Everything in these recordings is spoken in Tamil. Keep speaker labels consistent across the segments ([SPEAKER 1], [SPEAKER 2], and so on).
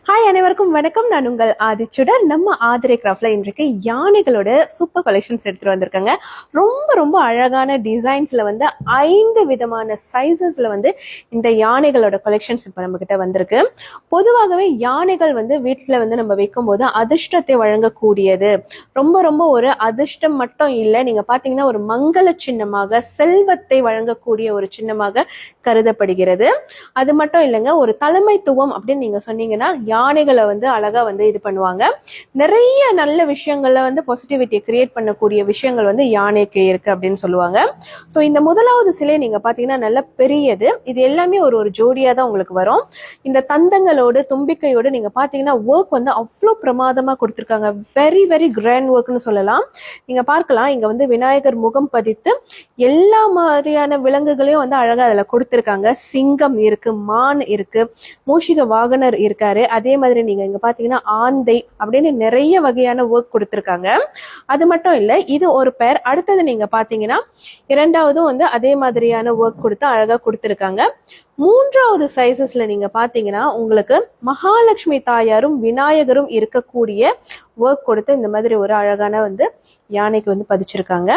[SPEAKER 1] ஹாய் அனைவருக்கும் வணக்கம். நான் உங்கள் ஆதிச்சுடன். நம்ம ஆதிரை கிராஃப்ட்ல இன்றைக்கு யானைகளோட சூப்பர் கலெக்ஷன்ஸ் எடுத்துட்டு வந்திருக்காங்க. ரொம்ப ரொம்ப அழகான டிசைன்ஸ்ல வந்து 5 விதமான சைசஸ்ல வந்து இந்த யானைகளோட கலெக்ஷன்ஸ் இப்போ நம்ம கிட்ட வந்திருக்கு. பொதுவாகவே யானைகள் வந்து வீட்டில் வந்து நம்ம வைக்கும் போது அதிர்ஷ்டத்தை வழங்கக்கூடியது. ரொம்ப ரொம்ப ஒரு அதிர்ஷ்டம் மட்டும் இல்லை, நீங்க பாத்தீங்கன்னா ஒரு மங்கள சின்னமாக, செல்வத்தை வழங்கக்கூடிய ஒரு சின்னமாக கருதப்படுகிறது. அது மட்டும் இல்லைங்க, ஒரு தலைமைத்துவம் அப்படின்னு நீங்க சொன்னீங்கன்னா யானைகளை வந்து அழகா வந்து இது பண்ணுவாங்க. நிறைய நல்ல விஷயங்கள்ல வந்து பாசிட்டிவிட்டியை கிரியேட் பண்ணக்கூடிய விஷயங்கள் வந்து யானைக்கு இருக்கு அப்படின்னு சொல்லுவாங்க. ஸோ இந்த முதலாவது சிலை நீங்க பாத்தீங்கன்னா நல்ல பெரியது. இது எல்லாமே ஒரு ஒரு ஜோடியா தான் உங்களுக்கு வரும். இந்த தந்தங்களோடு தும்பிக்கையோடு நீங்க பாத்தீங்கன்னா ஒர்க் வந்து அவ்வளோ பிரமாதமா கொடுத்துருக்காங்க. வெரி வெரி கிராண்ட் ஒர்க்னு சொல்லலாம். நீங்க பார்க்கலாம், இங்க வந்து விநாயகர் முகம் பதித்து எல்லா மாதிரியான விலங்குகளையும் வந்து அழகா அதுல கொடுத்துருக்காங்க. சிங்கம் இருக்கு, மான் இருக்கு, மூஷிக வாகனர் இருக்காரு. அதே மாதிரி நீங்க இங்க பாத்தீங்கன்னா ஆந்தை அப்படின்னு நிறைய வகையான ஒர்க் கொடுத்துருக்காங்க. அது மட்டும் இல்ல, இது ஒரு பேர். அடுத்தது நீங்க பாத்தீங்கன்னா இரண்டாவதும் வந்து அதே மாதிரியான ஒர்க் கொடுத்து அழகா கொடுத்துருக்காங்க. மூன்றாவது சைசஸ்ல நீங்க பாத்தீங்கன்னா உங்களுக்கு மகாலட்சுமி தாயாரும் விநாயகரும் இருக்கக்கூடிய ஒர்க் கொடுத்து இந்த மாதிரி ஒரு அழகான வந்து யானைக்கு வந்து பதிச்சிருக்காங்க.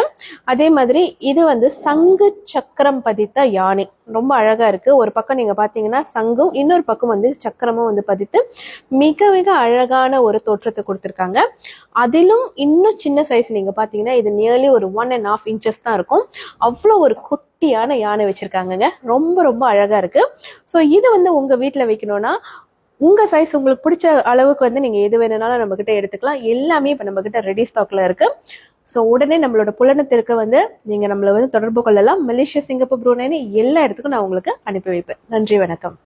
[SPEAKER 1] அதே மாதிரி இது வந்து சங்கு சக்கரம் பதித்த யானை, ரொம்ப அழகா இருக்கு. ஒரு பக்கம் நீங்க பாத்தீங்கன்னா சங்கும், இன்னொரு பக்கம் வந்து சக்கரமும் வந்து பதித்து மிக மிக அழகான ஒரு தோற்றத்தை கொடுத்திருக்காங்க. அதிலும் இன்னும் சின்ன சைஸ் நீங்க பாத்தீங்கன்னா இது நியர்லி ஒரு 1.5 inches தான் இருக்கும். அவ்வளோ ஒரு குட்டியான யானை வச்சிருக்காங்கங்க. ரொம்ப ரொம்ப அழகா இருக்கு. ஸோ இது வந்து உங்க வீட்டுல வைக்கணும்னா உங்க சைஸ் உங்களுக்கு பிடிச்ச அளவுக்கு வந்து நீங்க எது வேணும்னாலும் நம்ம கிட்ட எடுத்துக்கலாம். எல்லாமே இப்ப நம்ம கிட்ட ரெடி ஸ்டாக்ல இருக்கு. ஸோ உடனே நம்மளோட புலனத்திற்கு வந்து நீங்க நம்மளை வந்து தொடர்பு கொள்ளலாம். மலேசியா, சிங்கப்பூர், புரூனே எல்லா இடத்துக்கும் நான் உங்களுக்கு அனுப்பி வைப்பேன். நன்றி, வணக்கம்.